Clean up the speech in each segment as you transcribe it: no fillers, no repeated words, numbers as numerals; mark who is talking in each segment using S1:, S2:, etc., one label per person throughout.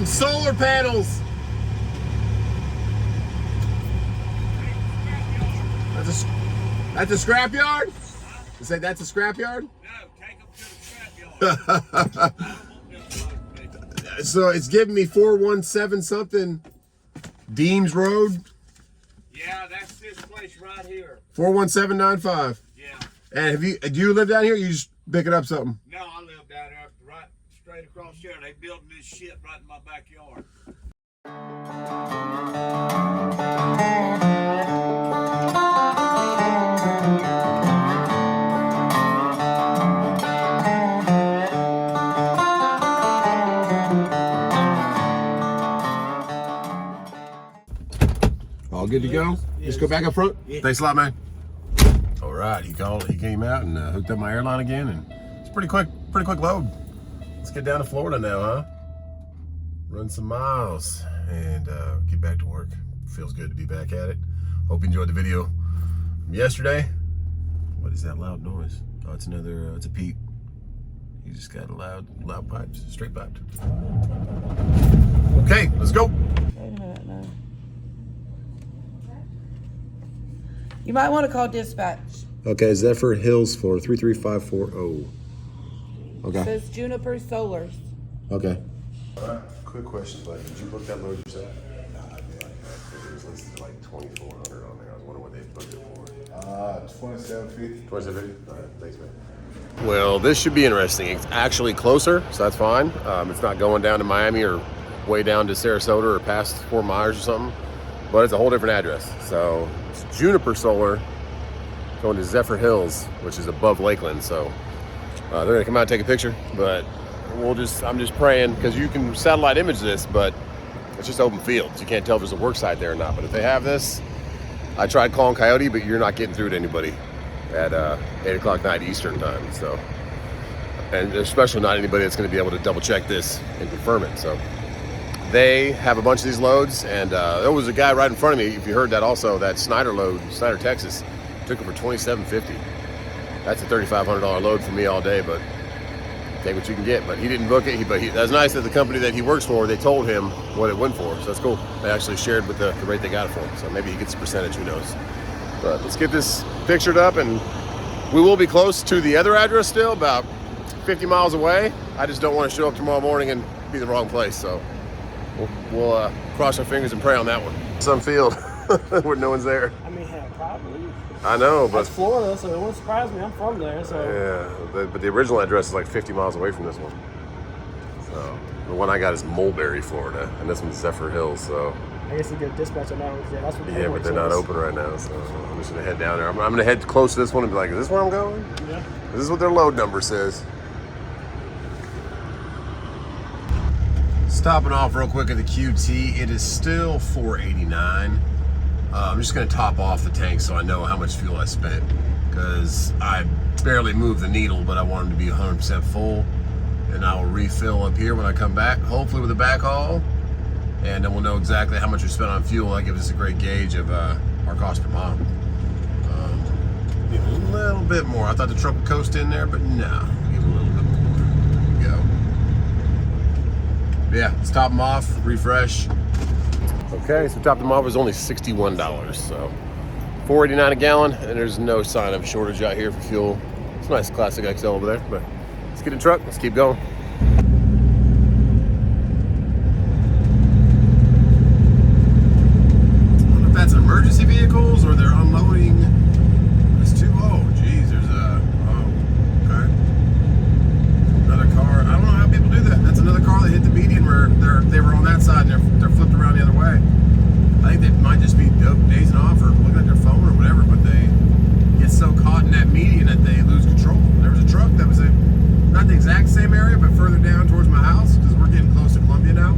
S1: solar panels. That's a scrap yard? You say that's a scrap yard?
S2: No, take them to the scrap yard.
S1: So it's giving me 417 something Deems Road.
S2: Yeah, that's this place right here.
S1: 41795.
S2: Yeah.
S1: And do you live down here? Or you just picking up something?
S2: No, I live down there, right straight across here. They building this shit right in my backyard.
S1: All good to go?
S2: Yes.
S1: Just go back up front?
S2: Yeah.
S1: Thanks a lot, man. All right, he came out and hooked up my airline again, and it's pretty quick load. Let's get down to Florida now, huh? Run some miles and get back to work. Feels good to be back at it. Hope you enjoyed the video from yesterday. What is that loud noise? Oh, it's another, it's a Pete. He just got a loud pipes, straight piped. Okay, let's go.
S3: Wait a minute now. You might want to call dispatch.
S1: Okay, Zephyr Hills for 33540. Okay.
S3: It says Juniper Solars.
S1: Okay. All right. Quick question, buddy. Did you book that load yourself?
S4: Nah, I did.
S1: It was listed like 2,400 on there. I was wondering what they booked it for.
S4: 2750.
S1: 2750. All right. Thanks, man. Well, this should be interesting. It's actually closer, so that's fine. It's not going down to Miami or way down to Sarasota or past Fort Myers or something, but it's a whole different address. So it's Juniper Solar going to Zephyr Hills, which is above Lakeland. So they're gonna come out and take a picture, but I'm just praying, because you can satellite image this, but it's just open fields. You can't tell if there's a work site there or not. But if they have this, I tried calling Coyote, but you're not getting through to anybody at 8 o'clock night Eastern time. So, and especially not anybody that's going to be able to double check this and confirm it. So they have a bunch of these loads, and there was a guy right in front of me. If you heard that, also that Snyder load, Snyder, Texas, took it for $2,750. That's a $3,500 load for me all day, but take what you can get. But he didn't book it. That's nice that the company that he works for, they told him what it went for. So that's cool. They actually shared with the rate they got it for. So maybe he gets a percentage, who knows. But let's get this pictured up, and we will be close to the other address still, about 50 miles away. I just don't want to show up tomorrow morning and be the wrong place. So we'll cross our fingers and pray on that one. Some field where no one's there.
S5: I mean, hell, probably.
S1: I know, but
S5: That's Florida, so it won't surprise me. I'm from there, so.
S1: yeah, but the original address is like 50 miles away from this one. So the one I got is Mulberry, Florida, and this one's Zephyr Hills. So
S5: I guess you get a dispatch on that one. Yeah, that's what the
S1: yeah, but they're not
S5: says.
S1: open right now. So I'm just gonna head down there. I'm gonna head close to this one and be like, is this where I'm going?
S5: Yeah.
S1: This is what their load number says. Stopping off real quick at the QT. It is still $4.89. I'm just gonna top off the tank so I know how much fuel I spent, because I barely moved the needle, but I want them to be 100% full, and I will refill up here when I come back, hopefully with a backhaul, and then we'll know exactly how much we spent on fuel. That gives us a great gauge of our cost per mile. Maybe a little bit more. I thought the truck would coast in there, but no, give it a little bit more. There we go. But yeah, let's top them off, refresh. Okay, so top them off was only $61, so $4.89 a gallon, and there's no sign of a shortage out here for fuel. It's a nice classic XL over there, but let's get in the truck, let's keep going. I don't know if that's emergency vehicles or they're unloading. It's too, oh geez, there's okay. Another car. I don't know how people do that. That's another car that hit the median where they were on that side and they're flipped around the other way. I think they might just be dazing off or looking at their phone or whatever, but they get so caught in that median that they lose control. There was a truck that was not the exact same area, but further down towards my house, because we're getting close to Columbia now.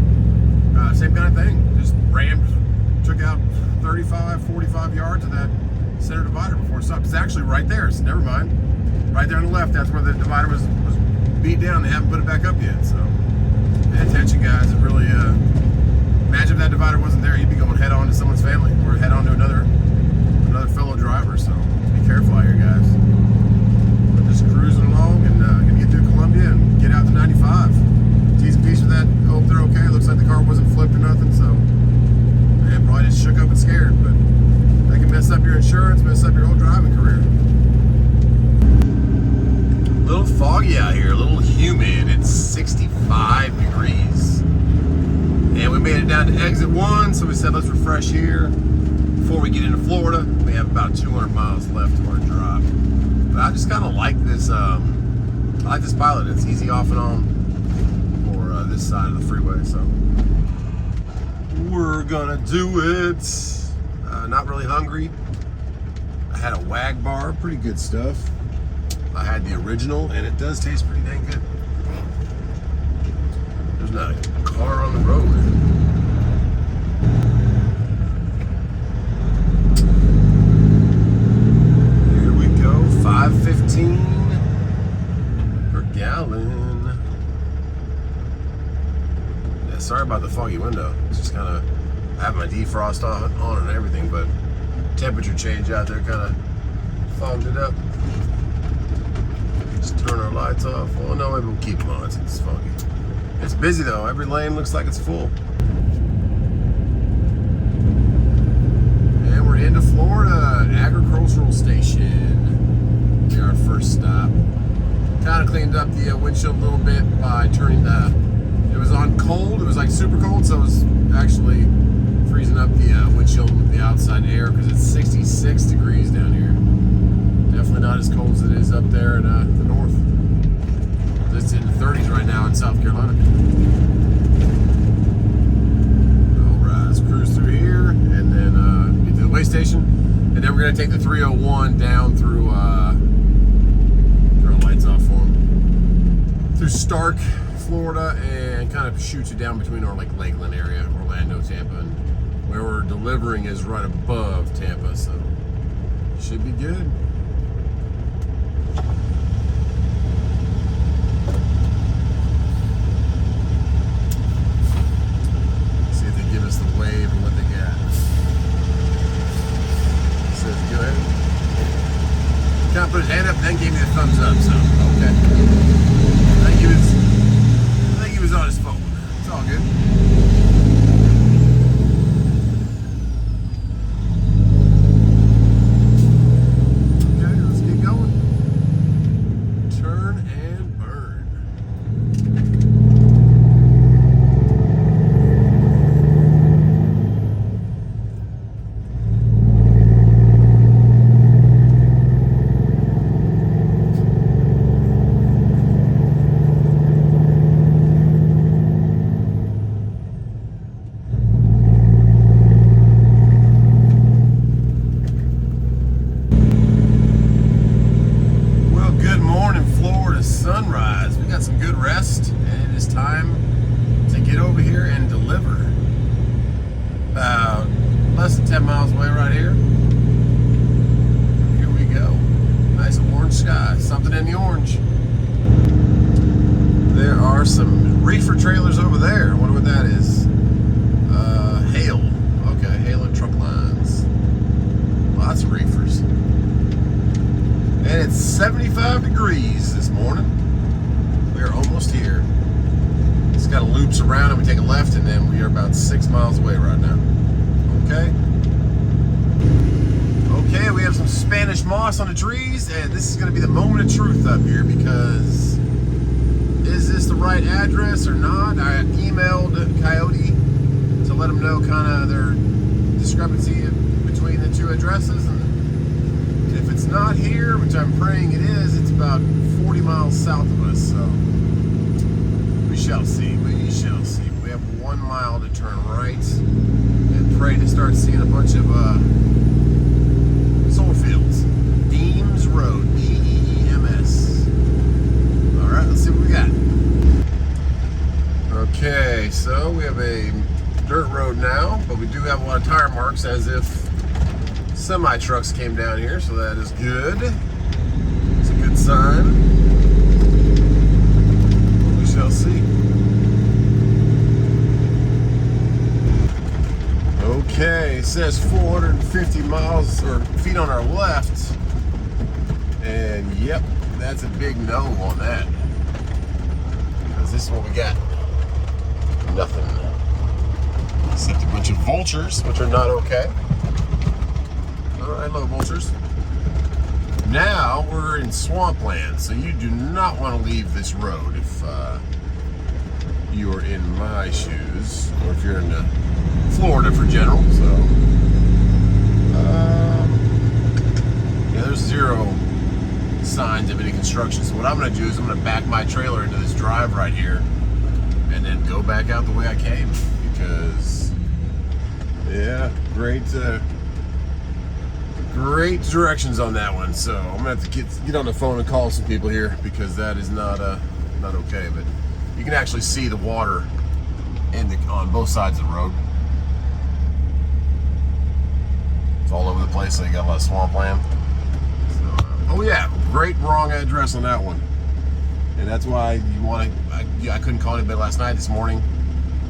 S1: Same kind of thing. Just rammed, took out 35, 45 yards of that center divider before it stopped. It's actually right there, so never mind. Right there on the left, that's where the divider was beat down. They haven't put it back up yet, so pay attention, guys. It really, imagine if that divider wasn't there, you'd be going head on to someone's family or head on to another fellow driver. So be careful out here, guys. We're just cruising along and gonna get through Columbia and get out to 95. T's and P's for that. Hope they're okay. Looks like the car foggy out here, a little humid. It's 65 degrees. And we made it down to exit 1, so we said let's refresh here before we get into Florida. We have about 200 miles left of our drive. But I just kind of like this, I like this Pilot. It's easy off and on for this side of the freeway, so we're gonna do it. Not really hungry. I had a WAG bar, pretty good stuff. I had the original, and it does taste pretty dang good. There's not a car on the road. Here we go, 5.15 per gallon. Yeah, sorry about the foggy window. It's just kind of, I have my defrost on and everything, but temperature change out there kind of fogged it up. Just turn our lights off. Well, no, maybe we'll keep them on since it's foggy. It's busy though. Every lane looks like it's full. And we're into Florida, agricultural station. Be our first stop. Kind of cleaned up the windshield a little bit by turning the. It was on cold. It was like super cold, so it was actually freezing up the windshield with the outside air because it's 66 degrees down here. Definitely not as cold as it is up there in the north. It's in the 30s right now in South Carolina. Alright, let's cruise through here and then get to the way station. And then we're going to take the 301 down through, turn the lights off for them, through Stark, Florida, and kind of shoot you down between our like Lakeland area, Orlando, Tampa, and where we're delivering is right above Tampa, so should be good. See if they give us the wave and what they got. Says go ahead. Kind of put his hand up, then gave me the thumbs up, so okay. I think he was on his phone. It's all good. Sunrise. We got some good rest, and it is time to get over here and deliver. About less than 10 miles away right here. Here we go. Nice orange sky. Something in the orange. There are some reefer trailers over there. I wonder what that is. Hail. Okay, Hail and truck lines. Lots of reefers. And it's 75 degrees this morning. We are almost here. It's got a loops around and we take a left, and then we are about 6 miles away right now. Okay. Okay, we have some Spanish moss on the trees, and this is going to be the moment of truth up here, because is this the right address or not? I emailed Coyote to let them know kind of their discrepancy between the two addresses, and if it's not here, which I'm praying it is, it's about 40 miles south of us, so we shall see. We shall see. We have 1 mile to turn right and pray to start seeing a bunch of solar fields. Deems Road, D-E-E-M-S. All right, let's see what we got. Okay, so we have a dirt road now, but we do have a lot of tire marks as if semi trucks came down here, so that is good. It's a good sign. We shall see. Okay, it says 450 miles or feet on our left, and yep, that's a big no on that, because this is what we got. Nothing except a bunch of vultures, which are not okay. Alright, hello vultures. Now we're in swampland, so you do not want to leave this road if you are in my shoes, or if you're in Florida for general. So, yeah, there's zero signs of any construction. So what I'm going to do is I'm going to back my trailer into this drive right here, and then go back out the way I came. Because, yeah, great directions on that one. So I'm gonna have to get on the phone and call some people here, because that is not okay. But you can actually see the water on both sides of the road. It's all over the place, so you got a lot of swampland. So, oh yeah, great wrong address on that one, and that's why you want to. I couldn't call anybody last night. This morning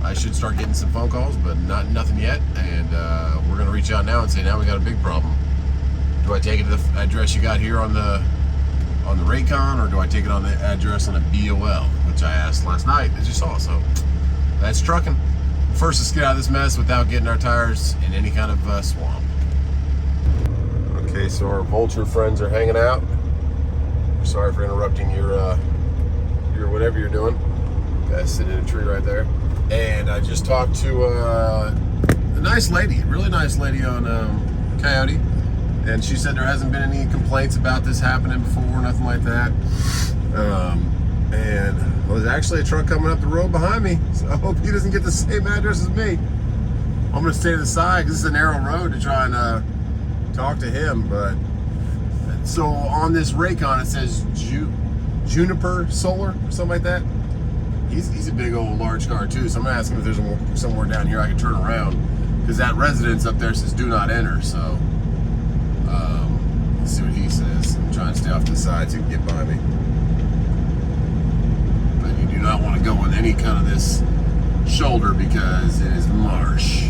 S1: I should start getting some phone calls, but nothing yet. And we're gonna reach out now and say, now we got a big problem. Do I take it to the address you got here on the Raycon, or do I take it on the address on a BOL, which I asked last night, as you saw? So that's trucking. First, let's get out of this mess without getting our tires in any kind of swamp. Okay, so our vulture friends are hanging out. Sorry for interrupting your whatever you're doing. Guys sitting in a tree right there. And I just talked to a nice lady, really nice lady on Coyote. And she said there hasn't been any complaints about this happening before, nothing like that. And there's actually a truck coming up the road behind me, so I hope he doesn't get the same address as me. I'm gonna stay to the side because this is a narrow road to try and talk to him. But so on this Raycon it says Juniper Solar or something like that. He's a big old large car too, so I'm gonna ask him if there's somewhere down here I can turn around, because that residence up there says do not enter. So let's see what he says. I'm trying to stay off to the side so he can get by me. But you do not want to go on any kind of this shoulder, because it is marsh.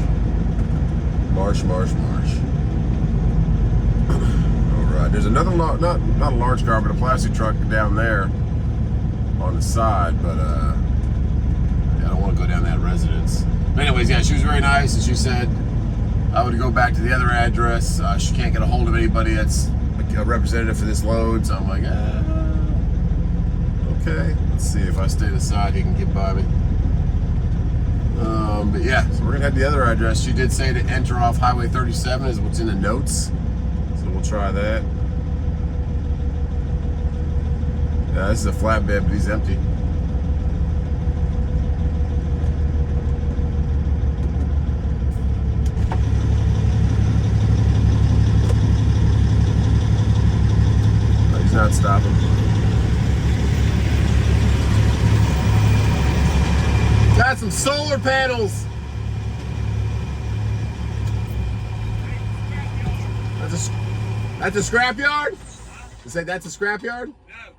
S1: Marsh. Alright, there's another, not a large car, but a plastic truck down there on the side, but yeah, I don't want to go down that residence. But anyways, yeah, she was very nice, and she said I would go back to the other address. She can't get a hold of anybody that's a representative for this load, so I'm like, okay. Let's see if I stay to the side, he can get by me. But yeah, so we're gonna head to the other address. She did say to enter off Highway 37 is what's in the notes, so we'll try that. Yeah, this is a flatbed, but he's empty. He's not stopping. Got some solar panels. That's a scrapyard? You say that's a scrapyard?
S2: No,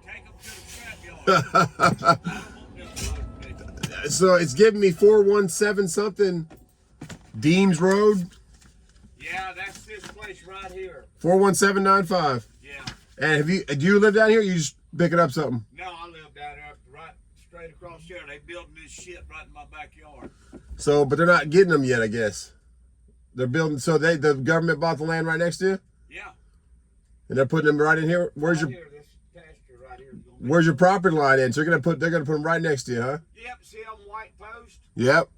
S2: take them to the scrapyard.
S1: So it's giving me 417 something Deems Road.
S2: Yeah, that's this place right here.
S1: 41795.
S2: Yeah.
S1: And do you live down here, or you just picking up something?
S2: No, I live down there, right straight across here. They building this shit right in my backyard.
S1: So, but they're not getting them yet, I guess. They're building, so the government bought the land right next to you?
S2: Yeah.
S1: And they're putting them right in here? Where's
S2: right
S1: your
S2: here, this pasture right here is gonna be.
S1: Where's your property line in? So they're gonna put them right next to you, huh?
S2: Yep, see them white posts?
S1: Yep.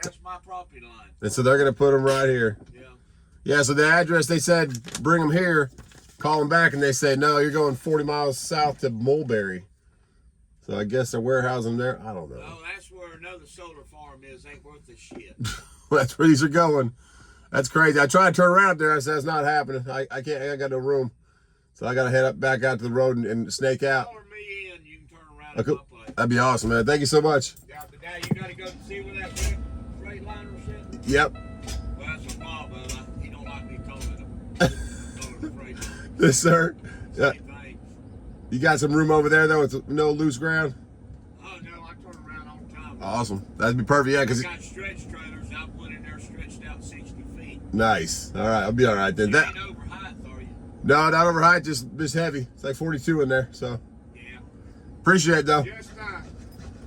S2: That's my property line.
S1: And so they're gonna put them right here.
S2: Yeah.
S1: Yeah, so the address, they said bring them here, call them back, and they say no, you're going 40 miles south to Mulberry. So I guess they're warehousing there. I don't know.
S2: Oh, that's where another solar farm is. Ain't worth the shit.
S1: That's where these are going. That's crazy. I tried to turn around up there. I said it's not happening. I can't. I got no room. So I got to head back out to the road and snake out.
S2: Color me in, you can turn around
S1: Okay.
S2: in my place.
S1: That'd be awesome, man. Thank you so much.
S2: Yeah, but now you gotta go see where that freight liner's sitting.
S1: Yep.
S2: Well, that's a Bob, he don't like me calling him. Calling him freight liner.
S1: Yes, sir. Yeah.
S2: Same thing.
S1: You got some room over there though. It's no loose ground.
S2: Oh no, I turn around all the time.
S1: Awesome. That'd be perfect. Yeah,
S2: I
S1: because
S2: got stretch trailers. I put in there stretched out 60 feet.
S1: nice. All right, I'll be all right then.
S2: You
S1: That
S2: ain't over height, are you?
S1: no, not over height. Just heavy. It's like 42 in there. So
S2: Yeah.
S1: appreciate it though.
S2: Just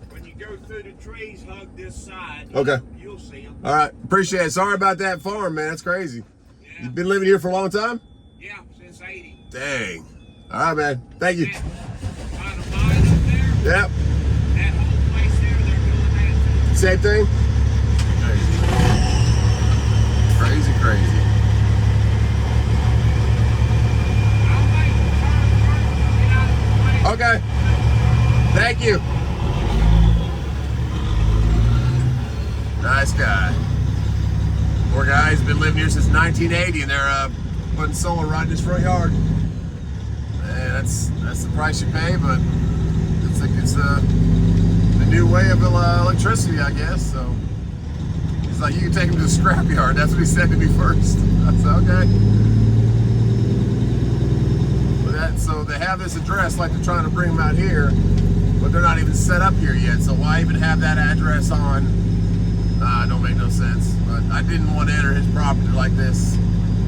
S2: when you go through the trees, hug this side.
S1: Okay.
S2: You'll see them.
S1: All right, appreciate it. Sorry about that farm, man. That's crazy.
S2: Yeah.
S1: You've been living here for a long time?
S2: Yeah, since 80.
S1: Dang. All right, man. Thank you.
S2: By the mine up there,
S1: Yep.
S2: that whole place there, they're doing that too.
S1: Same thing. Crazy, crazy.
S2: I'll make the turn first, get out of the way.
S1: Okay. Thank you. Nice guy. Poor guy's been living here since 1980, and they're putting solar right in his front yard. Man, that's the price you pay, but it's the new way of electricity, I guess. So he's like, you can take him to the scrapyard. That's what he said to me first. I said, okay. But so they have this address, like they're trying to bring him out here, but they're not even set up here yet. So why even have that address on? Don't make no sense. But I didn't want to enter his property like this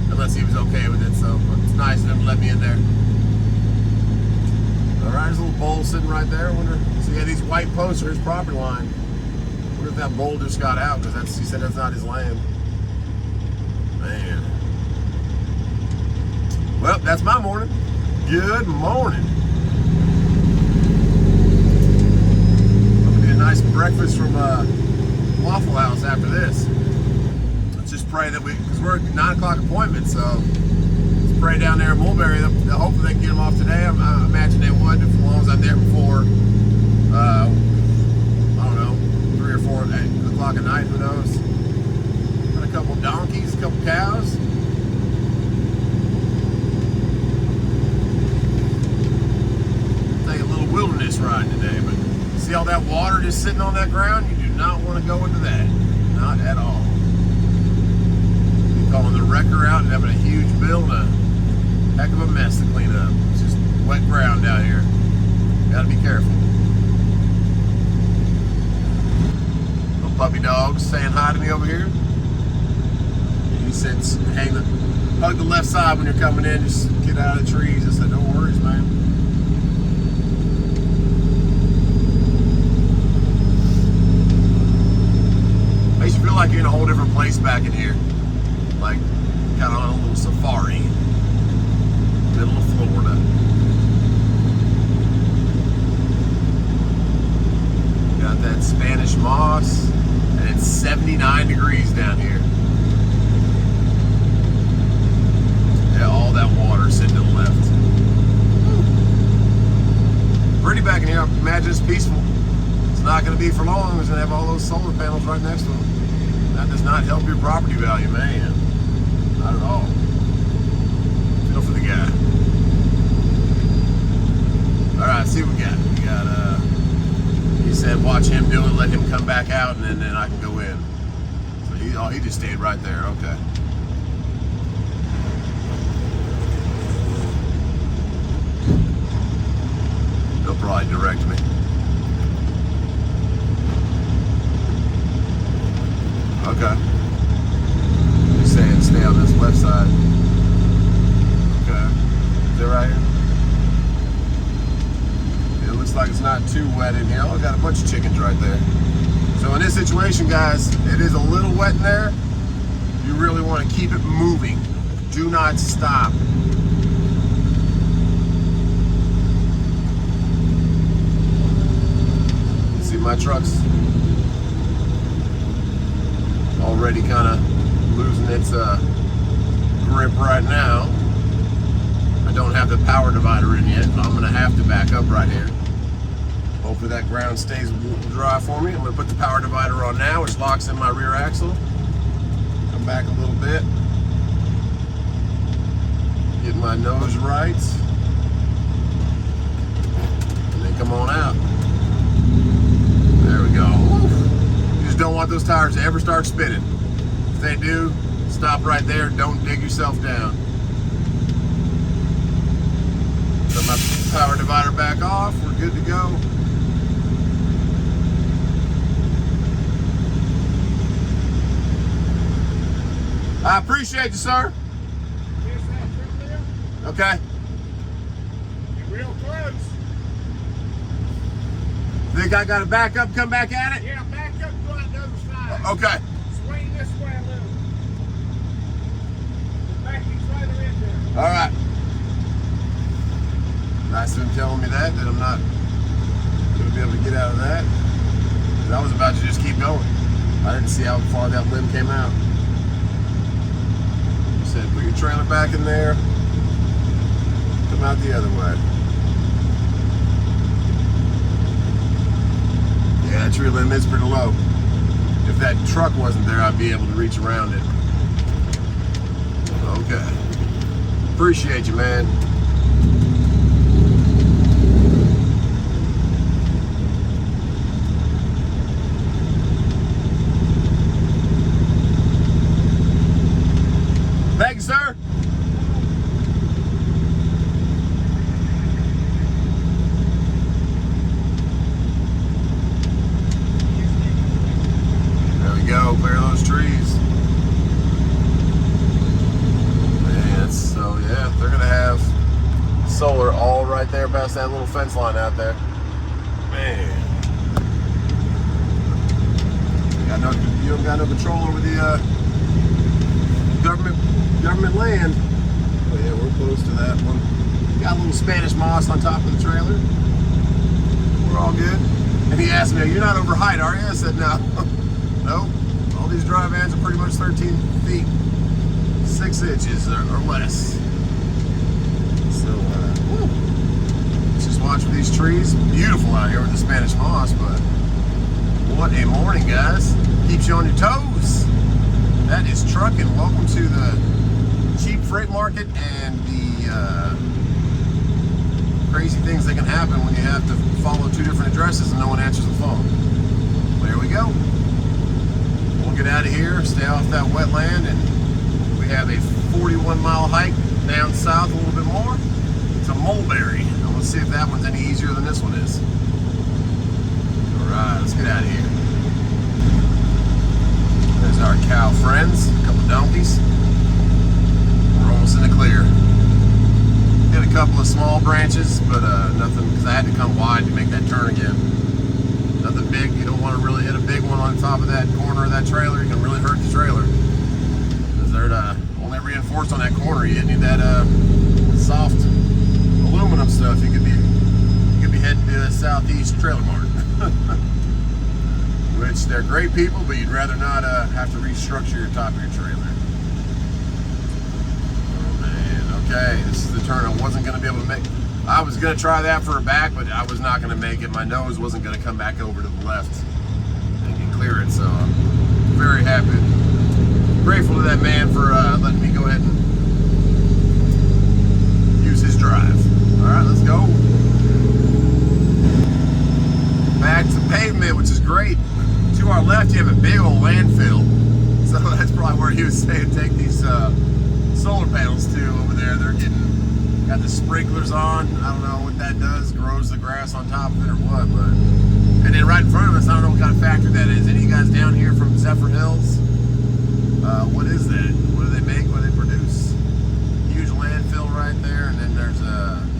S1: unless he was okay with it. So it's nice of him to let me in there. All right, there's a little bowl sitting right there. I wonder. So yeah, these white posts are his property line. I wonder if that bowl just got out because he said that's not his land. Man. Well, that's my morning. Good morning. I'm gonna get a nice breakfast from Waffle House after this. Let's just pray that because we're at 9 o'clock appointment, so let's pray down there in Mulberry. Hopefully they can get them off today. I imagine they would, as long as I'm there before, I don't know, 3 or 4 o'clock at night, who knows. Got a couple donkeys, a couple cows. Take a little wilderness ride today, but see all that water just sitting on that ground? You do not want to go into that. Not at all. You're calling the wrecker out and having a huge bill and a heck of a mess to clean up. It's just wet ground down here. Gotta be careful. Little puppy dogs saying hi to me over here. He said, hug the left side when you're coming in, just get out of the trees. I said, no worries, man. Makes you feel like you're in a whole different place back in here. Like, kind of on a little safari. Middle of Florida. Got that Spanish moss, and it's 79 degrees down here. Yeah, all that water sitting to the left. Pretty back in here. I imagine it's peaceful. It's not going to be for long. It's going to have all those solar panels right next to them. That does not help your property value, man. Not at all. Feel for the guy. All right, see what we got. We got, he said watch him do it, let him come back out, and then I can go in. So he just stayed right there. Okay. He'll probably direct me. Okay. He's saying stay on this left side. Okay. Is that right here? It looks like it's not too wet in here. Oh, I got a bunch of chickens right there. So in this situation, guys, it is a little wet in there. You really want to keep it moving. Do not stop. See, my truck's already kind of losing its grip right now. I don't have the power divider in yet. I'm gonna have to back up right here. Hopefully that ground stays dry for me. I'm gonna put the power divider on now, which locks in my rear axle. Come back a little bit. Get my nose right. And then come on out. There we go. You just don't want those tires to ever start spinning. If they do, stop right there. Don't dig yourself down. Put my power divider back off. We're good to go. I appreciate you, sir. Okay.
S2: You're real close.
S1: Think I got to back up, come back at it?
S2: Yeah, back up, go out the other side.
S1: Okay.
S2: Swing this way a little. Back you further in there.
S1: All right. Nice of him telling me that I'm not going to be able to get out of that. I was about to just keep going. I didn't see how far that limb came out. He said, put your trailer back in there, come out the other way. Yeah, that tree limb is pretty low. If that truck wasn't there, I'd be able to reach around it. Okay. Appreciate you, man. Thank you, sir. There we go, clear those trees. Man, so yeah, they're gonna have solar all right there past that little fence line out there. Man. You don't got no control over the government land. Oh yeah, we're close to that one. Got a little Spanish moss on top of the trailer. We're all good. And he asked me, "You're not over height, are you?" I said, "No." Nope. All these dry vans are pretty much 13 feet, 6 inches or less. So, let's just watch for these trees. Beautiful out here with the Spanish moss, but what a morning, guys. Keeps you on your toes. That is trucking. Welcome to the cheap freight market and the crazy things that can happen when you have to follow 2 different addresses and no one answers the phone. Well, here we go. We'll get out of here, stay off that wetland, and we have a 41-mile hike down south a little bit more to Mulberry. And let's see if that one's any easier than this one is. All right, let's get out of here. There's our cow friends, a couple donkeys. We're almost in the clear. Hit a couple of small branches, but nothing, because I had to come wide to make that turn again. Nothing big. You don't want to really hit a big one on top of that corner of that trailer. You can really hurt the trailer. Because they're only reinforced on that corner. You didn't need that soft aluminum stuff. You could be heading to the Southeast Trailer Mart. Which they're great people, but you'd rather not have to restructure your top of your trailer. Oh man, okay, this is the turn I wasn't going to be able to make. I was going to try that for a back, but I was not going to make it. My nose wasn't going to come back over to the left and can clear it, so I'm very happy. Grateful to that man for letting me go ahead and use his drive. All right, let's go. Back to pavement, which is great. To our left, you have a big old landfill. So that's probably where he was saying take these solar panels to over there. They're got the sprinklers on. I don't know what that does, grows the grass on top of it or what, but. And then right in front of us, I don't know what kind of factory that is. Any of you guys down here from Zephyr Hills? What is that? What do they make? What do they produce? Huge landfill right there, and then there's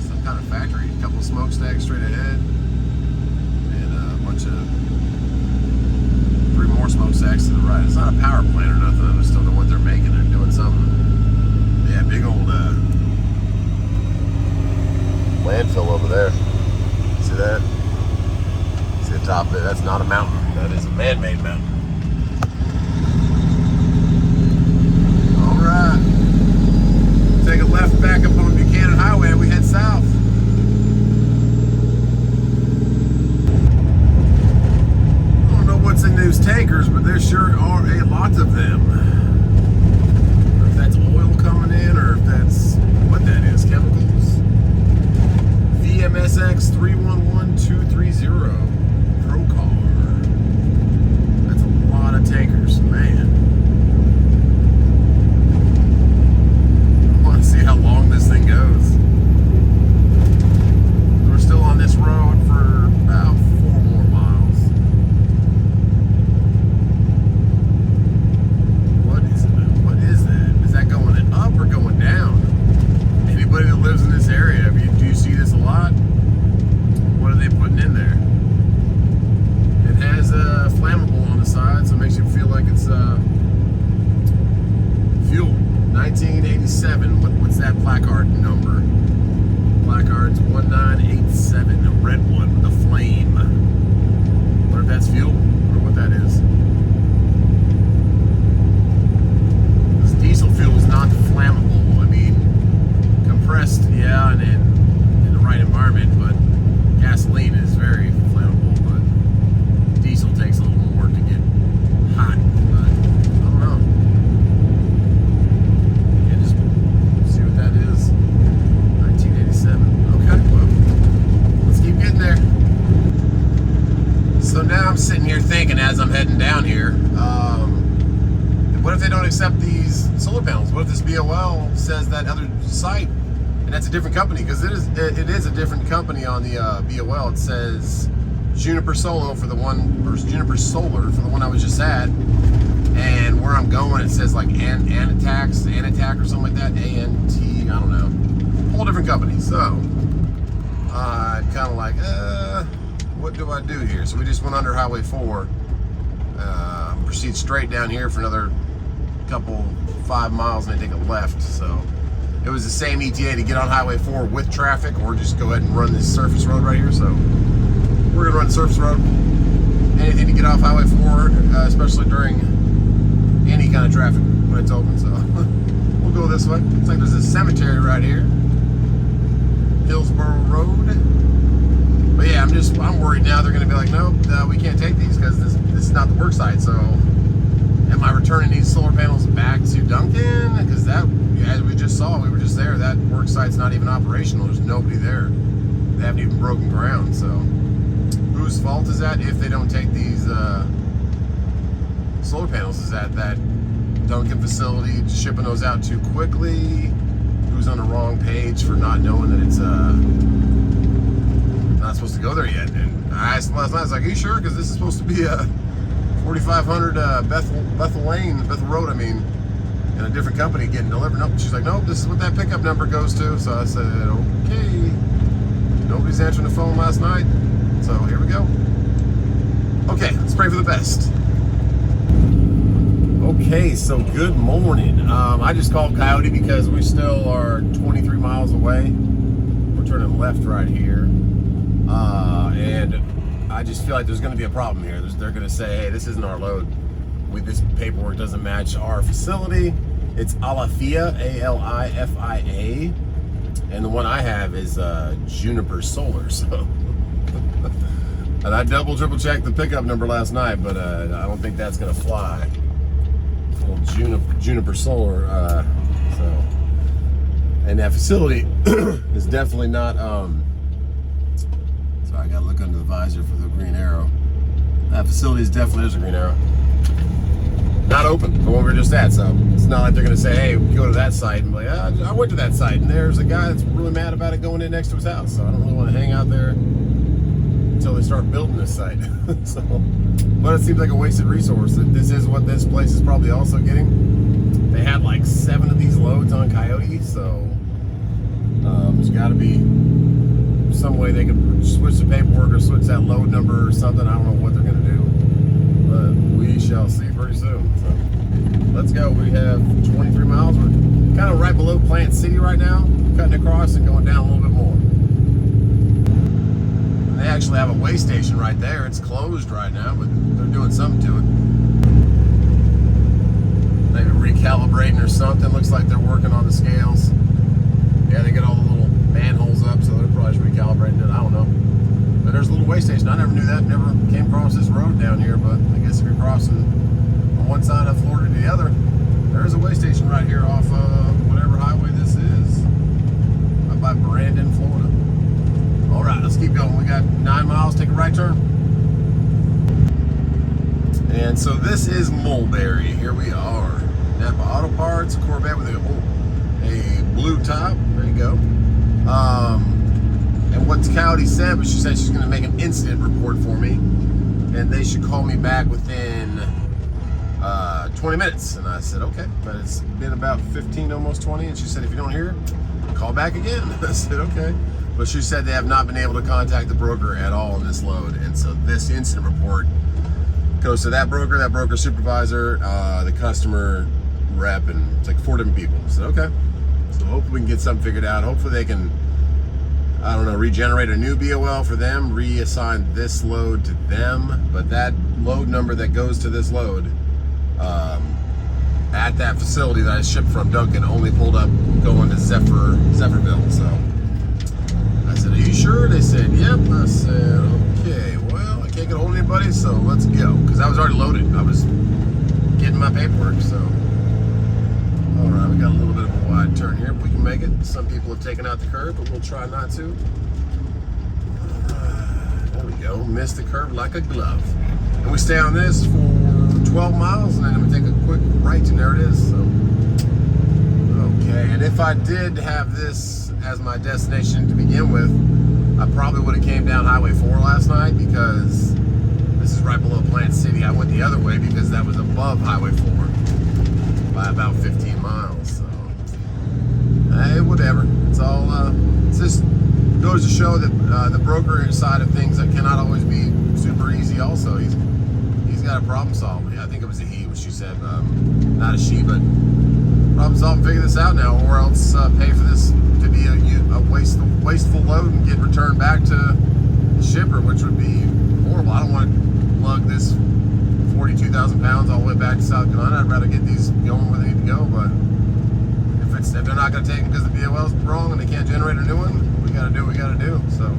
S1: some kind of factory. A couple of smokestacks straight ahead. Bunch of 3 more smokestacks to the right. It's not a power plant or nothing. I just don't know what they're making. They're doing something. Yeah, big old landfill over there. See that? See the top of it? That's not a mountain. That is a man-made mountain. All right. Take a left back up on Buchanan Highway and we head south. What's in those tankers, but there sure are a lot of them. Or if that's oil coming in, or if that's what that is, chemicals. VMSX 311230 Pro Car. That's a lot of tankers, man. I want to see how long this thing goes. We're still on this road for about 4 more miles. Going up or going down? Anybody that lives in this area, do you see this a lot? What are they putting in there? It has a flammable on the side, so it makes you feel like it's fuel. 1987. What's that placard number? Blackguard's 1987, a red one with a flame. Wonder if that's fuel or what that is. This diesel fuel is not flammable. I mean, compressed, yeah, and in the right environment, but gasoline is very flammable, but diesel takes a little more to get hot. But I don't know. Yeah, just see what that is. 1987. Okay, well, let's keep getting there. So now I'm sitting here thinking as I'm heading down here, what if they don't accept these solar panels? What if this BOL says that other site, and that's a different company? Because it is a different company on the BOL. It says Juniper Solar for the one, or Juniper Solar for the one I was just at, and where I'm going it says like Anatac or something like that. ANT, I don't know. Whole different company. So I'm kind of like, what do I do here? So we just went under Highway 4. Proceed straight down here for another couple 5 miles and then take a left. So it was the same ETA to get on Highway 4 with traffic, or just go ahead and run this surface road right here. So we're gonna run the surface road. Anything to get off Highway 4, especially during any kind of traffic when it's open. So we'll go this way. Looks like there's a cemetery right here, Hillsborough Road. But yeah, I'm worried now. They're gonna be like, no, we can't take these because this is not the work site. So am I returning these solar panels back to Duncan? Because that, as we just saw, we were just there, that work site's not even operational. There's nobody there. They haven't even broken ground. So whose fault is that if they don't take these solar panels? Is that Duncan facility shipping those out too quickly? Who's on the wrong page for not knowing that it's not supposed to go there yet? And I asked last night, I was like, are you sure? Because this is supposed to be a 4500 Bethel Road, I mean, in a different company getting delivered. Nope. She's like, nope, this is what that pickup number goes to. So I said, okay. Nobody's answering the phone last night. So here we go. Okay, let's pray for the best. Okay, so good morning. I just called Coyote because we still are 23 miles away. We're turning left right here. And I just feel like there's going to be a problem here. They're going to say, hey, this isn't our load. This paperwork doesn't match our facility. It's Alifia, A-L-I-F-I-A. And the one I have is Juniper Solar. So and I triple checked the pickup number last night, but I don't think that's going to fly. Little Juniper Solar. So, and that facility is definitely not. Sorry, I got to look under the visor for the green arrow. That facility is definitely, there's a green arrow. Not open, the one we were just at. So it's not like they're going to say, hey, go to that site. And be like, I went to that site, and there's a guy that's really mad about it going in next to his house. So I don't really want to hang out there until they start building this site. So, but it seems like a wasted resource. This is what this place is probably also getting. They had like 7 of these loads on Coyote, so there's got to be some way they could switch the paperwork or switch that load number or something. I don't know what they're going to do, but we shall see pretty soon. So let's go. We have 23 miles. We're kind of right below Plant City right now, cutting across and going down a little bit more. They actually have a weigh station right there. It's closed right now, but they're doing something to it. Maybe recalibrating or something. Looks like they're working on the scales. Yeah, they get all the little manholes up, so they're probably just recalibrating it. I don't know. But there's a little weigh station. I never knew that. Never came across this road down here, but I guess if you're crossing from one side of Florida to the other, there's a weigh station right here off whatever highway this is. Up by Brandon, Florida. All right, let's keep going. We got 9 miles, take a right turn. And so this is Mulberry. Here we are. Napa Auto Parts, a Corvette with a blue top. There you go. And what Coyote said was she said she's going to make an incident report for me. And they should call me back within 20 minutes. And I said, okay. But it's been about 15, almost 20. And she said, if you don't hear, call back again. I said, okay. But she said they have not been able to contact the broker at all on this load. And so this incident report goes to that broker supervisor, the customer rep, and it's like 4 different people. So, okay. So hopefully we can get something figured out. Hopefully they can I don't know, regenerate a new BOL for them, reassign this load to them, but that load number that goes to this load at that facility that I shipped from Duncan only pulled up going to Zephyrville. So I said, are you sure? They said, yep. I said, okay, well, I can't get a hold of anybody, so let's go. Because I was already loaded. I was getting my paperwork, so. All right, we got a little bit of a wide turn here, but we can make it. Some people have taken out the curb, but we'll try not to. There we go. Missed the curb like a glove. And we stay on this for 12 miles, and then we take a quick right, and there it is. So, okay, and if I did have this as my destination to begin with, I probably would have came down Highway 4 last night because this is right below Plant City. I went the other way because that was above Highway 4 by about 15 miles. So, hey, whatever. It's all, it's just goes to show that the broker side of things that cannot always be super easy. Also, he's got a problem solving. I think it was a he, what she said, not a she, but problem solving. Figure this out now, or else pay for this to be a wasteful load and get returned back to the shipper, which would be horrible. I don't want to lug this 42,000 pounds all the way back to South Carolina. I'd rather get these going where they need to go, but if they're not going to take them because the BOL's wrong and they can't generate a new one, we got to do what we got to do. So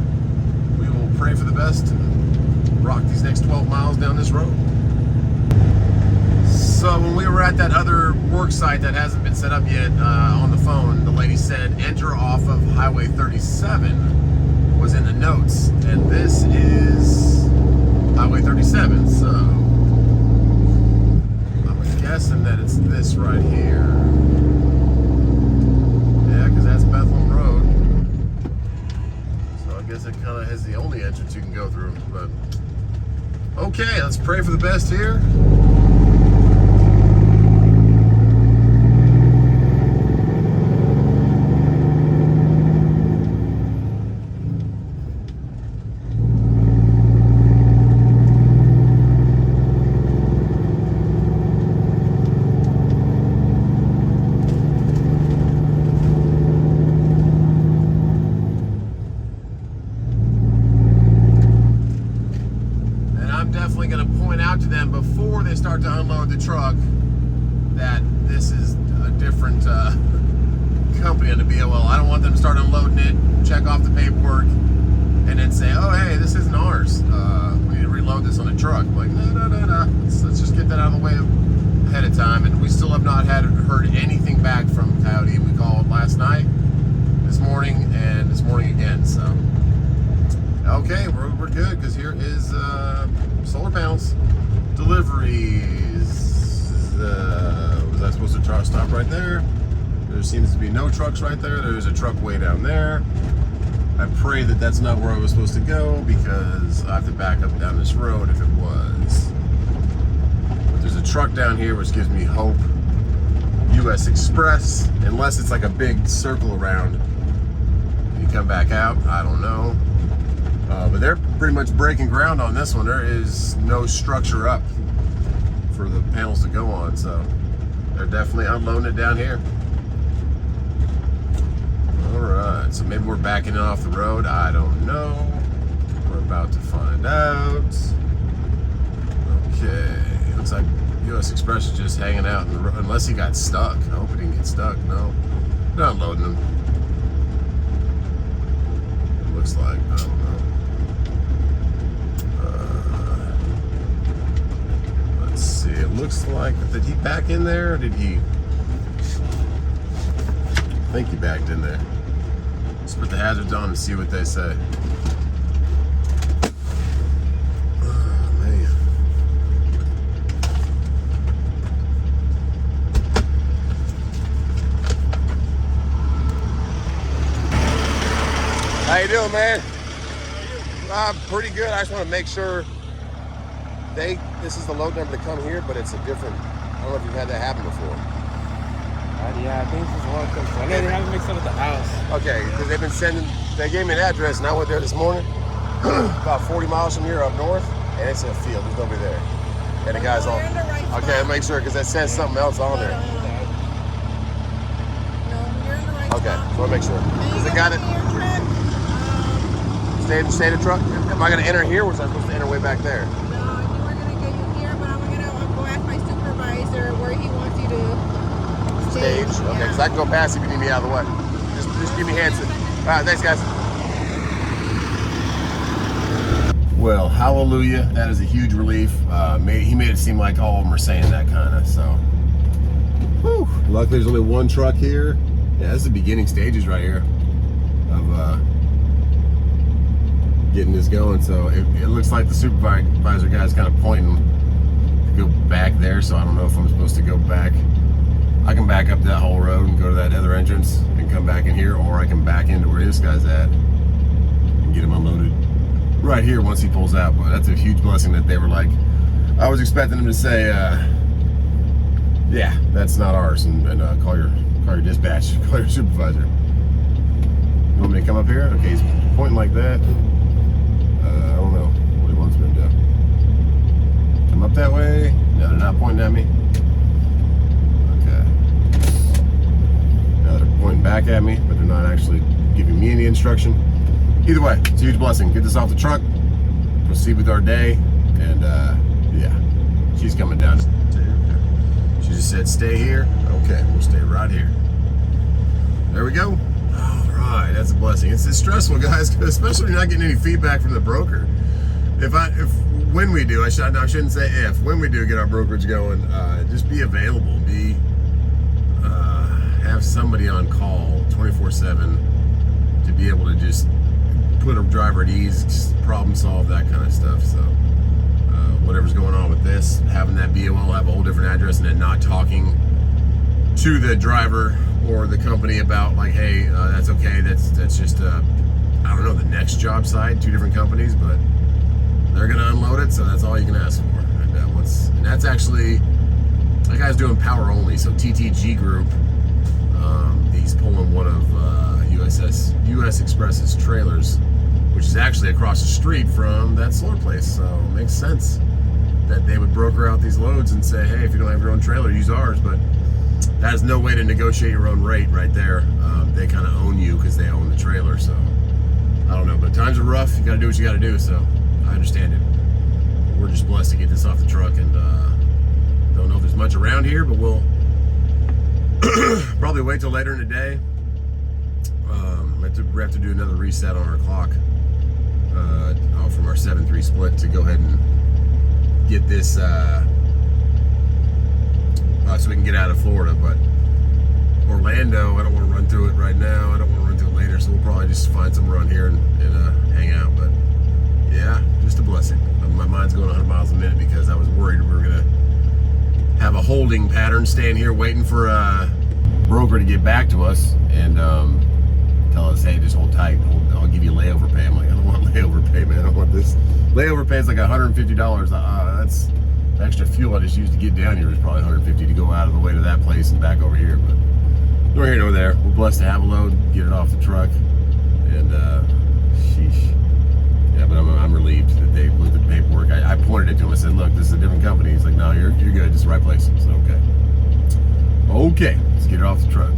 S1: we will pray for the best and rock these next 12 miles down this road. So when we were at that other work site that hasn't been set up yet on the phone, the lady said enter off of Highway 37 was in the notes, and this is Highway 37, so I'm guessing that it's this right here. Yeah, because that's Bethlehem Road. So I guess it kind of has the only entrance you can go through, but okay, let's pray for the best here. Before they start to unload the truck that this is a different company on the BOL. I don't want them to start unloading it, check off the paperwork, and then say, oh hey, this isn't ours. We need to reload this on a truck. Like, no. Let's just get that out of the way ahead of time. And we still have not heard anything back from Coyote. We called last night, this morning, and this morning again. So okay, we're good, because here is solar panels. Deliveries. Was I supposed to stop right there? There seems to be no trucks right there. There's a truck way down there. I pray that that's not where I was supposed to go, because I have to back up down this road if it was. But there's a truck down here which gives me hope. US Express, unless it's like a big circle around. You come back out, I don't know. But they're pretty much breaking ground on this one. There is no structure up for the panels to go on, so they're definitely unloading it down here. All right, so maybe we're backing it off the road. I don't know. We're about to find out. Okay, looks like US Express is just hanging out, unless he got stuck. I hope he didn't get stuck. No, they're unloading them. It looks like, I don't know. Let's see, it looks like, did he back in there, or did he? I think he backed in there. Let's put the hazards on and see what they say. Oh, man. How you doing, man? Pretty good. I just want to make sure this is the load number to come here, but it's a different. I don't know if you've had that happen before.
S5: Yeah, I think this is one of them. I know they haven't mixed up at the house.
S1: Okay, because they've been sending. They gave me an address, and I went there this morning, about 40 miles from here up north, and it's in a field. There's nobody there, and the guy's on. Okay, I'll make sure, because that says something else on there.
S6: No, you're in the right
S1: Okay,
S6: spot.
S1: so I'll make sure. Because the guy that. Stay in the truck? Am I gonna enter here or was I supposed to enter way back there?
S6: No, you were gonna get you here, but I'm gonna go ask my supervisor where he wants you to
S1: Stage. Okay, because I can go past if you need me out of the way. Just give me hands. All right, thanks, guys. Well, hallelujah. That is a huge relief. He made it seem like all of them are saying that kind of, so. Whew. Luckily, there's only one truck here. Yeah, this is the beginning stages right here of getting this going. So it looks like the supervisor guy's kind of pointing to go back there. So I don't know if I'm supposed to go back. I can back up that whole road and go to that other entrance and come back in here, or I can back into where this guy's at and get him unloaded right here once he pulls out. But that's a huge blessing that they were like, I was expecting him to say, yeah, that's not ours, and call your dispatch, call your supervisor. You want me to come up here? Okay, he's pointing like that. I don't know what he wants me to do. Come up that way. No, they're not pointing at me. Okay. Now they're pointing back at me, but they're not actually giving me any instruction. Either way, it's a huge blessing. Get this off the truck, proceed with our day, and yeah, she's coming down. She just said, stay here. Okay, we'll stay right here. There we go. All right, that's a blessing. It's stressful, guys, especially when you're not getting any feedback from the broker. When we do, I shouldn't say if, when we do get our brokerage going, just be available. Have somebody on call 24/7 to be able to just put a driver at ease, problem solve, that kind of stuff. So whatever's going on with this, having that BOL have a whole different address and then not talking to the driver or the company about like, hey, that's okay, that's just I don't know, the next job site, 2 different companies, but they're gonna unload it, so that's all you can ask for. And that's actually, that guy's doing power only, so TTG Group, he's pulling one of US Express's trailers, which is actually across the street from that solar place, so it makes sense that they would broker out these loads and say, hey, if you don't have your own trailer, use ours. But that is no way to negotiate your own rate right there. They kind of own you because they own the trailer, so I don't know, but times are rough. You got to do what you got to do, so I understand it. We're just blessed to get this off the truck, and don't know if there's much around here, but we'll probably wait till later in the day. We have to do another reset on our clock from our 7-3 split to go ahead and get this so we can get out of Florida. But Orlando, I don't want to run through it right now. I don't want to run through it later, so we'll probably just find somewhere on here and hang out. But yeah, just a blessing. My mind's going 100 miles a minute because I was worried we were gonna have a holding pattern, staying here waiting for a broker to get back to us and tell us, hey, just hold tight. I'll give you layover pay. I'm like, I don't want layover pay, man. I don't want this. Layover pay is like $150. That's the extra fuel I just used to get down here is probably $150 to go out of the way to that place and back over here. But nor here nor there. We're blessed to have a load, get it off the truck, and sheesh. Yeah, but I'm relieved that they looked at the paperwork. I pointed it to him. I said, look, this is a different company. He's like, no, you're good. It's the right place. So okay. Okay, let's get it off the truck.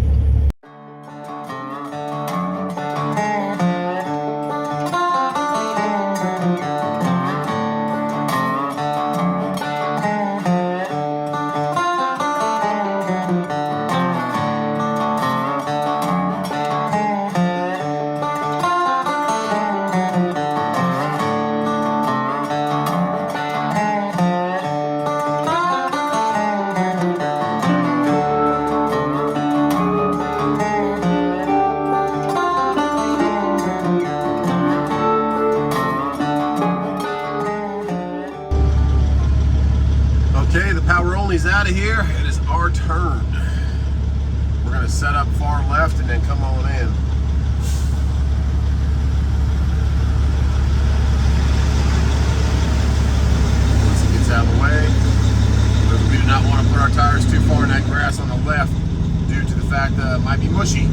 S1: Okay, the power only's out of here. It is our turn. We're gonna set up far left and then come on in. Once it gets out of the way, we do not want to put our tires too far in that grass on the left due to the fact that it might be mushy.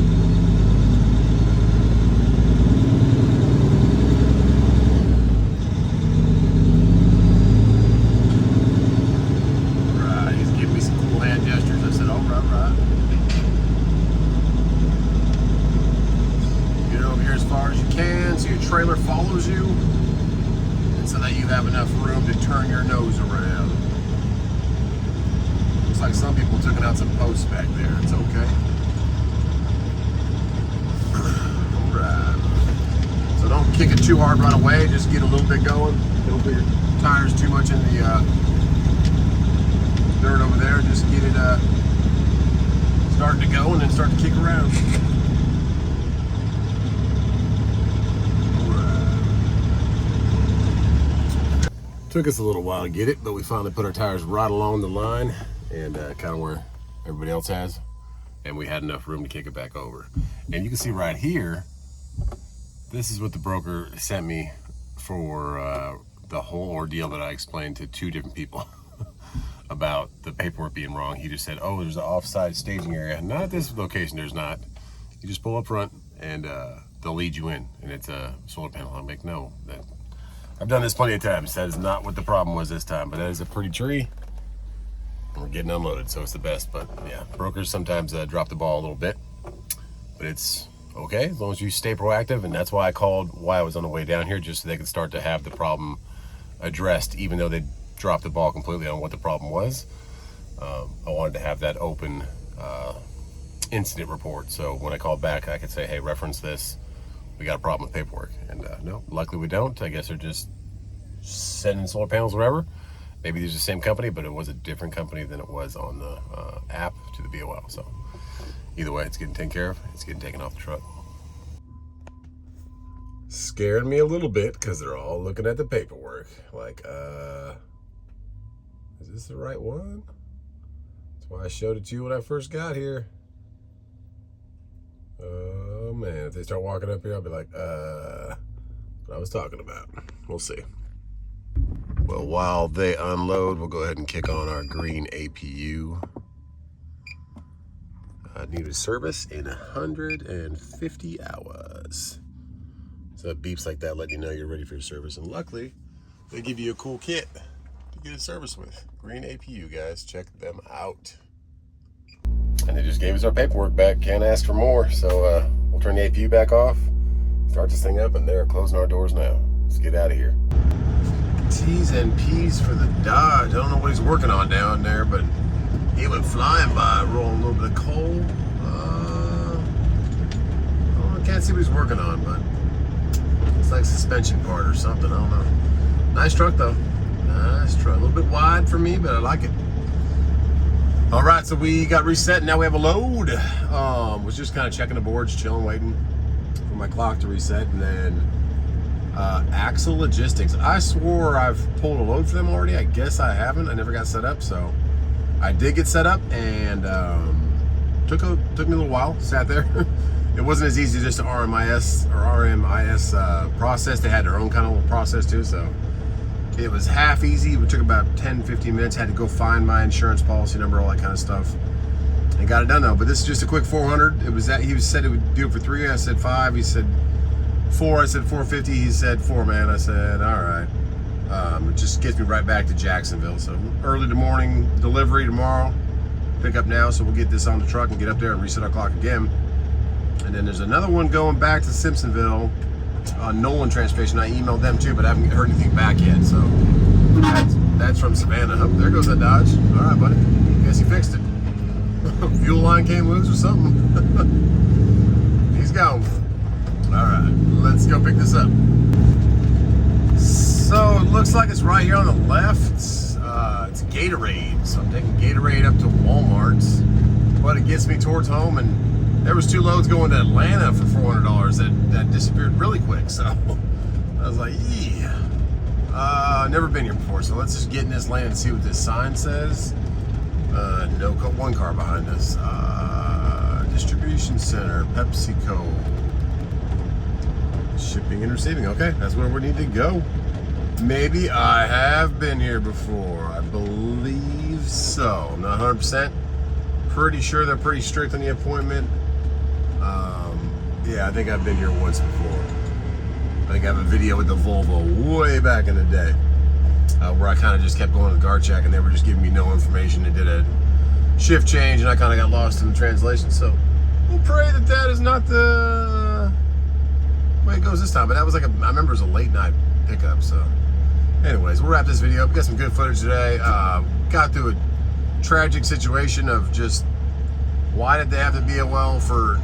S1: Trailer follows you. you have enough room to turn your nose around. Looks like some people took out some posts back there. It's okay. Alright. So don't kick it too hard right away. Just get a little bit going. Don't put your tires too much in the dirt over there. Just get it starting to go and then start to kick around. Took us a little while to get it, but we finally put our tires right along the line and kind of where everybody else has, and we had enough room to kick it back over. And you can see right here, this is what the broker sent me for the whole ordeal that I explained to 2 different people about the paperwork being wrong. He just said, oh, there's an offside staging area. Not at this location, there's not. You just pull up front and they'll lead you in, and it's a solar panel. I'm like, no, I've done this plenty of times. That is not what the problem was this time, but that is a pretty tree. We're getting unloaded, so it's the best. But yeah, brokers sometimes drop the ball a little bit, but it's okay as long as you stay proactive. And that's why I called while I was on the way down here, just so they could start to have the problem addressed, even though they dropped the ball completely on what the problem was. I wanted to have that open incident report, so when I called back, I could say, hey, reference this. We got a problem with paperwork. And no, luckily we don't. I guess they're just sending solar panels wherever. Maybe these are the same company, but it was a different company than it was on the app to the BOL. So either way, it's getting taken care of. It's getting taken off the truck. Scared me a little bit because they're all looking at the paperwork. Like, is this the right one? That's why I showed it to you when I first got here. Oh man, if they start walking up here, I'll be like, what I was talking about. We'll see. Well, while they unload, we'll go ahead and kick on our green APU. I need a service in 150 hours. So it beeps like that, letting you know you're ready for your service. And luckily, they give you a cool kit to get a service with. Green APU, guys, check them out. And they just gave us our paperwork back. Can't ask for more. So we'll turn the APU back off, start this thing up, and they're closing our doors now. Let's get out of here. T's and P's for the Dodge. I don't know what he's working on down there, but he went flying by, rolling a little bit of coal. I can't see what he's working on, but it's like suspension part or something. I don't know. Nice truck though. Nice truck. A little bit wide for me, but I like it. All right, so we got reset, and now we have a load. Was just kind of checking the boards, chilling, waiting for my clock to reset, and then Axle Logistics. I swore I've pulled a load for them already. I guess I haven't. I never got set up, so I did get set up, and took me a little while. Sat there. It wasn't as easy just to RMIS process. They had their own kind of little process too, so it was half easy. It took about 10-15 minutes. Had to go find my insurance policy number, all that kind of stuff, and got it done though. But this is just a quick 400. It was that he said it would do it for 3. I said 5. He said 4. I said 450. He said 4, man. I said all right. It just gets me right back to Jacksonville. So early morning delivery tomorrow. Pick up now, so we'll get this on the truck and get up there and reset our clock again. And then there's another one going back to Simpsonville, Nolan Transportation. I emailed them too, but I haven't heard anything back yet. So that's from Savannah. Oh, there goes that Dodge. All right, buddy. Guess he fixed it. Fuel line came loose or something. He's gone. All right, let's go pick this up. So it looks like it's right here on the left. It's Gatorade. So I'm taking Gatorade up to Walmart's, but it gets me towards home, and there was 2 loads going to Atlanta for $400 that disappeared really quick. So I was like, yeah. Never been here before, so let's just get in this lane and see what this sign says. No, one car behind us. Distribution center, PepsiCo. Shipping and receiving. Okay, that's where we need to go. Maybe I have been here before. I believe so. I'm not 100%. Pretty sure they're pretty strict on the appointment. Yeah, I think I've been here once before. I think I have a video with the Volvo way back in the day where I kind of just kept going to the guard check, and they were just giving me no information. They did a shift change, and I kind of got lost in the translation. So we'll pray that that is not the way it goes this time. But that was like I remember it was a late night pickup, so Anyways, we'll wrap this video up. We got some good footage today. Got through a tragic situation of just why did they have to be a well for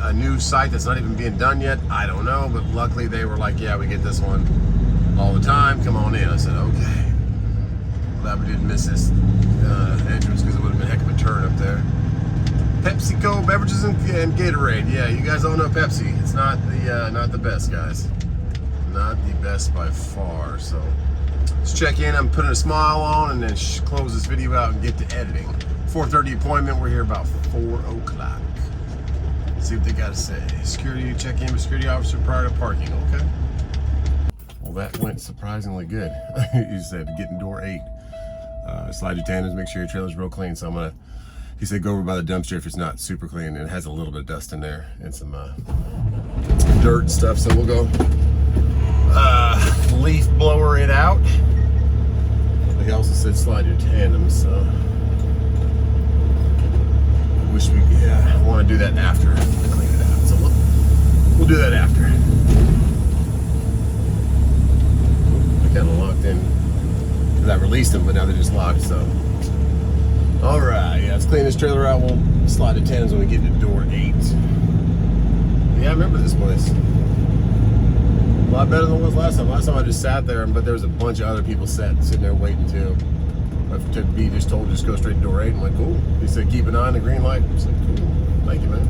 S1: a new site that's not even being done yet? I don't know, but luckily they were like, yeah, we get this one all the time. Come on in. I said, okay. Glad we didn't miss this entrance because it would have been a heck of a turn up there. PepsiCo beverages and Gatorade. Yeah, you guys all know Pepsi. It's not the best, guys. Not the best by far. So let's check in. I'm putting a smile on and then close this video out and get to editing. 4:30 appointment. We're here about 4 o'clock. See what they got to say. Security, check in with security officer prior to parking. Okay. Well, that went surprisingly good. You said getting door 8. Slide your tandems, make sure your trailer's real clean. So I'm gonna, he said go over by the dumpster if it's not super clean. It has a little bit of dust in there and some dirt and stuff. So we'll go leaf blower it out. But he also said slide your tandems. So I wish we, I want to do that after I clean it out. So we'll do that after. I kind of locked in. I released them, but now they're just locked, so. All right, yeah, let's clean this trailer out. We'll slide the tandems when we get to door 8. Yeah, I remember this place. A lot better than it was last time. Last time I just sat there, but there was a bunch of other people sitting there waiting too. To be just told just go straight to door 8. I'm like, cool. He said keep an eye on the green light. I said, cool. Thank you, man.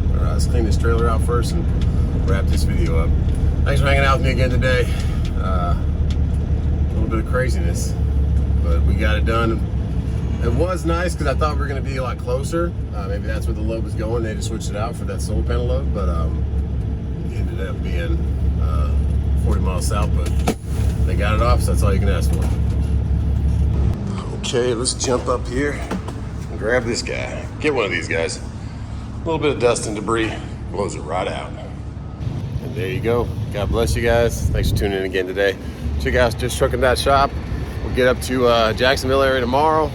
S1: All right, let's clean this trailer out first and wrap this video up. Thanks for hanging out with me again today. A little bit of craziness, but we got it done. It was nice because I thought we were going to be a lot closer. Maybe that's where the load was going. They just switched it out for that solar panel load, but it ended up being 40 miles south, but they got it off, so that's all you can ask for. Okay, let's jump up here and grab this guy. Get one of these guys. A little bit of dust and debris blows it right out. And there you go. God bless you guys. Thanks for tuning in again today. Check out justtrucking.shop. We'll get up to Jacksonville area tomorrow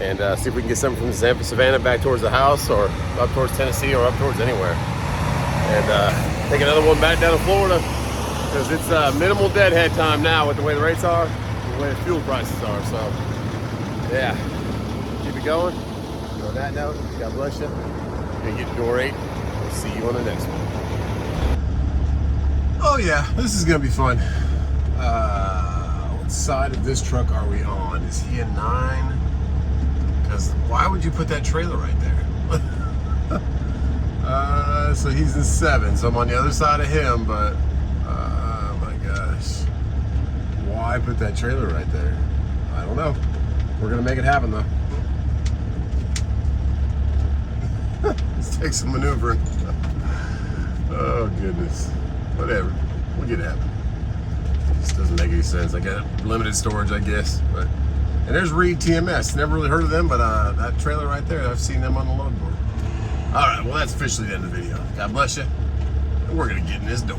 S1: and see if we can get something from Savannah back towards the house or up towards Tennessee or up towards anywhere. And take another one back down to Florida because it's minimal deadhead time now with the way the rates are and the way the fuel prices are. So, yeah, keep it going. On that note, God bless you. You're going to get to door 8. We'll see you on the next one. Oh, yeah, this is going to be fun. What side of this truck are we on? Is he a 9? Because why would you put that trailer right there? So he's in 7, so I'm on the other side of him, but oh my gosh. Why put that trailer right there? I don't know. We're gonna make it happen though. Let's take some maneuvering. Oh goodness. Whatever. We'll get it happen. This doesn't make any sense. I got limited storage, I guess. But and there's Reed TMS. Never really heard of them, but that trailer right there, I've seen them on the load board. All right, well that's officially the end of the video. God bless you. And we're gonna get in this door.